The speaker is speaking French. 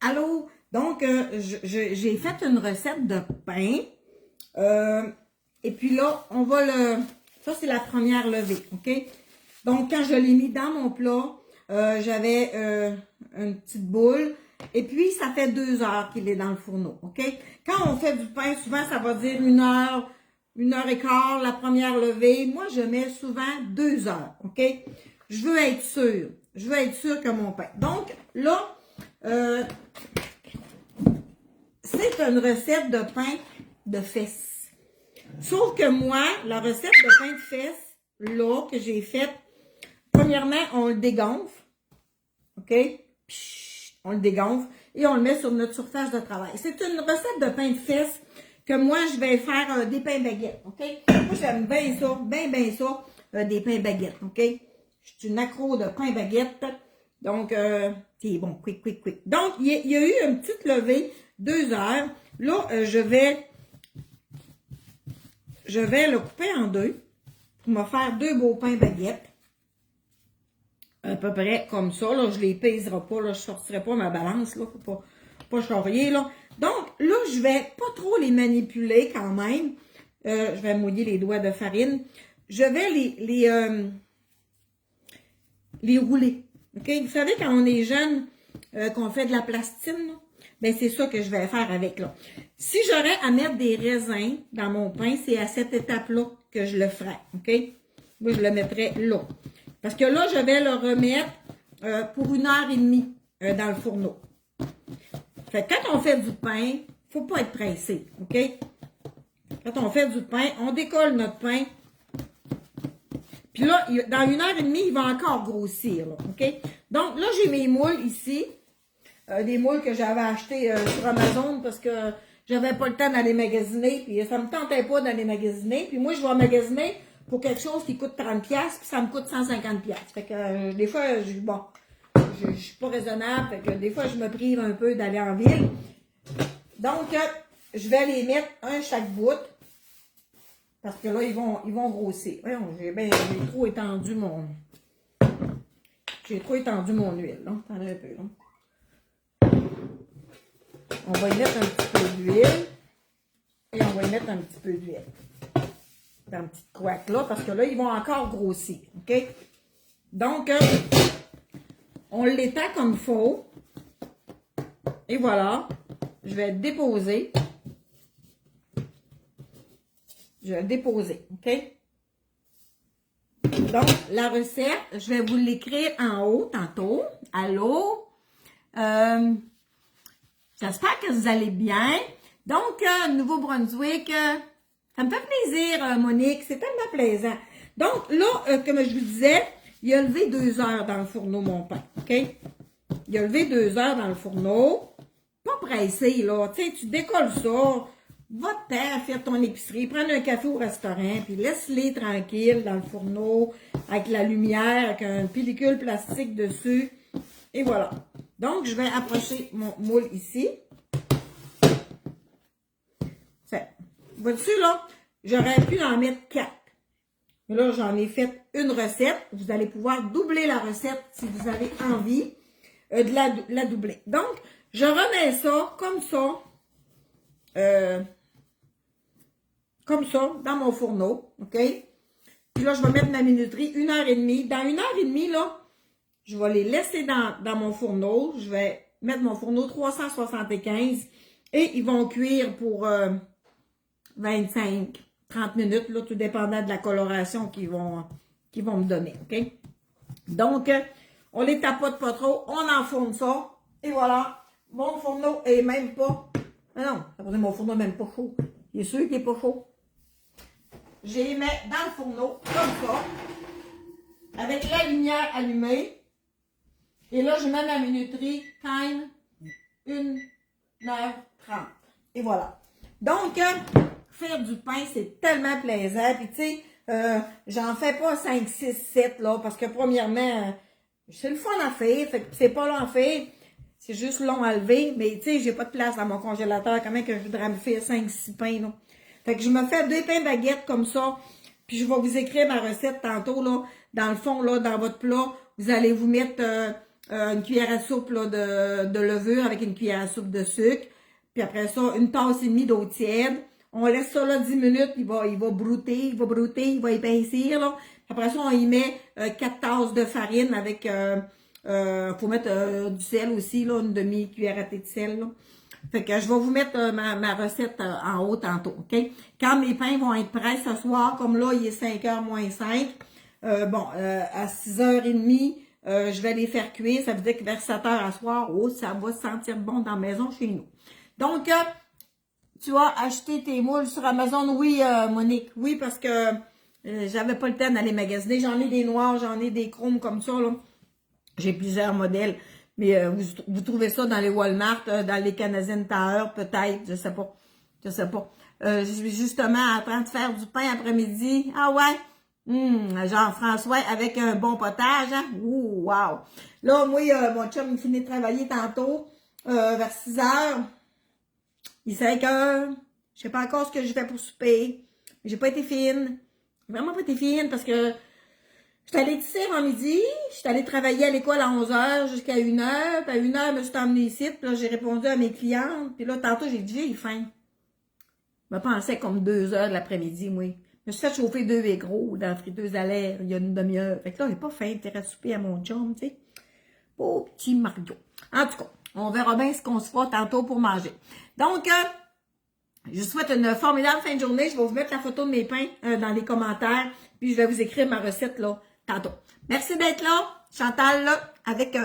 Allô? Donc, j'ai fait une recette de pain. Et puis là, on va le... Ça, c'est la première levée, OK? Donc, quand je l'ai mis dans mon plat, j'avais une petite boule. Et puis, ça fait 2 heures qu'il est dans le fourneau, OK? Quand on fait du pain, souvent, ça va dire 1 heure et quart, la première levée. Moi, je mets souvent 2 heures, OK? Je veux être sûre. Je veux être sûre que mon pain. Donc, là, c'est une recette de pain de fesses. Sauf que moi, la recette de pain de fesses, là, que j'ai faite, premièrement, on le dégonfle. OK? On le dégonfle et on le met sur notre surface de travail. C'est une recette de pain de fesses que moi, je vais faire des pains baguettes. OK? Moi, j'aime bien ça, bien ça, des pains baguettes. OK? Je suis une accro de pain baguette. Donc, c'est bon, quick. Donc, il y a eu une petite levée, 2 heures. Là, je vais le couper en deux pour me faire 2 beaux pains baguettes. À peu près comme ça, là, je les pèserai pas, là, je sortirai pas ma balance, là, faut pas charrier, là. Donc, là, je vais pas trop les manipuler quand même. Je vais mouiller les doigts de farine. Je vais les rouler. OK? Vous savez, quand on est jeune, qu'on fait de la plastine, là, ben c'est ça que je vais faire avec, là. Si j'aurais à mettre des raisins dans mon pain, c'est à cette étape-là que je le ferais. OK? Moi, je le mettrais là. Parce que là, je vais le remettre pour 1 heure et demie dans le fourneau. Fait que quand on fait du pain, faut pas être pressé, OK? Quand on fait du pain, on décolle notre pain. Puis là, dans 1 heure et demie, il va encore grossir, là, OK? Donc là, j'ai mes moules ici. Des moules que j'avais achetées sur Amazon parce que j'avais pas le temps d'aller magasiner. Puis ça me tentait pas d'aller magasiner. Puis moi, je vais magasiner pour quelque chose qui coûte 30$, puis ça me coûte 150$. Fait que des fois, je suis pas raisonnable, fait que des fois, je me prive un peu d'aller en ville. Donc, je vais les mettre un chaque bout, parce que là, ils vont grossir. Voyons, j'ai trop étendu mon huile, là. Attendez un peu, là. On va y mettre un petit peu d'huile, et on va y mettre un petit peu d'huile. Dans une petite couac là, parce que là, ils vont encore grossir, OK? Donc, on l'étend comme il faut. Et voilà. Je vais déposer. Je vais déposer, OK? Donc, la recette, je vais vous l'écrire en haut tantôt. Allô? J'espère que vous allez bien. Donc, Nouveau-Brunswick... ça me fait plaisir, Monique. C'est tellement plaisant. Donc, là, comme je vous disais, il a levé 2 heures dans le fourneau, mon pain. OK? Il a levé 2 heures dans le fourneau. Pas pressé, là. Tu sais, tu décolles ça. Va-t'en faire ton épicerie. Prends un café au restaurant. Puis laisse-les tranquilles dans le fourneau. Avec la lumière, avec une pellicule plastique dessus. Et voilà. Donc, je vais approcher mon moule ici. Vois-tu, là, j'aurais pu en mettre 4. Mais là, j'en ai fait une recette. Vous allez pouvoir doubler la recette si vous avez envie de la doubler. Donc, je remets ça comme ça, dans mon fourneau. OK? Puis là, je vais mettre ma minuterie 1 heure et demie. Dans 1 heure et demie, là, je vais les laisser dans mon fourneau. Je vais mettre mon fourneau 375 et ils vont cuire pour... 25, 30 minutes, là, tout dépendant de la coloration qu'ils vont me donner, OK? Donc, on les tapote pas trop, on enfourne ça, et voilà, mon fourneau est même pas, ah non, ça veut dire mon fourneau est même pas chaud, il est sûr qu'il est pas chaud. Je les mets dans le fourneau, comme ça, avec la lumière allumée, et là, je mets ma minuterie, time, 1h30, et voilà. Donc, faire du pain, c'est tellement plaisant. Puis, tu sais, j'en fais pas 5, 6, 7, là, parce que, premièrement, c'est le fun à faire. Fait que c'est pas long à faire. C'est juste long à lever. Mais, tu sais, j'ai pas de place dans mon congélateur. Comment que je voudrais me faire 5, 6 pains, là. Fait que je me fais 2 pains baguettes comme ça. Puis, je vais vous écrire ma recette tantôt, là. Dans le fond, là, dans votre plat, vous allez vous mettre une cuillère à soupe là, de levure avec une cuillère à soupe de sucre. Puis après ça, une tasse et demie d'eau tiède. On laisse ça là 10 minutes, il va brouter, il va épaissir. Là. Après ça, on y met 4 tasses de farine avec, faut mettre du sel aussi, là, une demi-cuillère à thé de sel. Là. Fait que je vais vous mettre ma recette en haut tantôt, OK? Quand mes pains vont être prêts ce soir, comme là, il est 5h moins 5, à 6h30, je vais les faire cuire. Ça veut dire que vers 7h à soir, oh, ça va sentir bon dans la maison chez nous. Donc, tu as acheté tes moules sur Amazon? Oui, Monique. Oui, parce que j'avais pas le temps d'aller magasiner. J'en ai des noirs, j'en ai des chromes comme ça, là. J'ai plusieurs modèles. Mais vous trouvez ça dans les Walmart, dans les Canadian Tower, peut-être, je sais pas. Je sais pas. Je suis justement en train de faire du pain après-midi. Ah ouais? Jean-François avec un bon potage, hein? Ouh, wow! Là, moi, mon chum, il finit de travailler tantôt, vers 6h. Il est 5h. Je sais pas encore ce que je fais pour souper. J'ai pas été fine. Vraiment pas été fine parce que j'étais allée tisser avant midi, j'étais allée travailler à l'école à 11h jusqu'à 1h, puis à 1h, je me suis emmenée ici, puis là, j'ai répondu à mes clientes, puis là, tantôt, j'ai dit, j'ai faim. Je me pensais comme 2h de l'après-midi, moi. Je me suis fait chauffer 2 végros dans la friteuse à l'air il y a une demi-heure. Fait que là, j'ai pas faim, t'es à souper à mon chum, tu sais. Oh, petit Mario. En tout cas, on verra bien ce qu'on se fera tantôt pour manger. Donc, je vous souhaite une formidable fin de journée. Je vais vous mettre la photo de mes pains dans les commentaires, puis je vais vous écrire ma recette, là, tantôt. Merci d'être là. Chantal, là, avec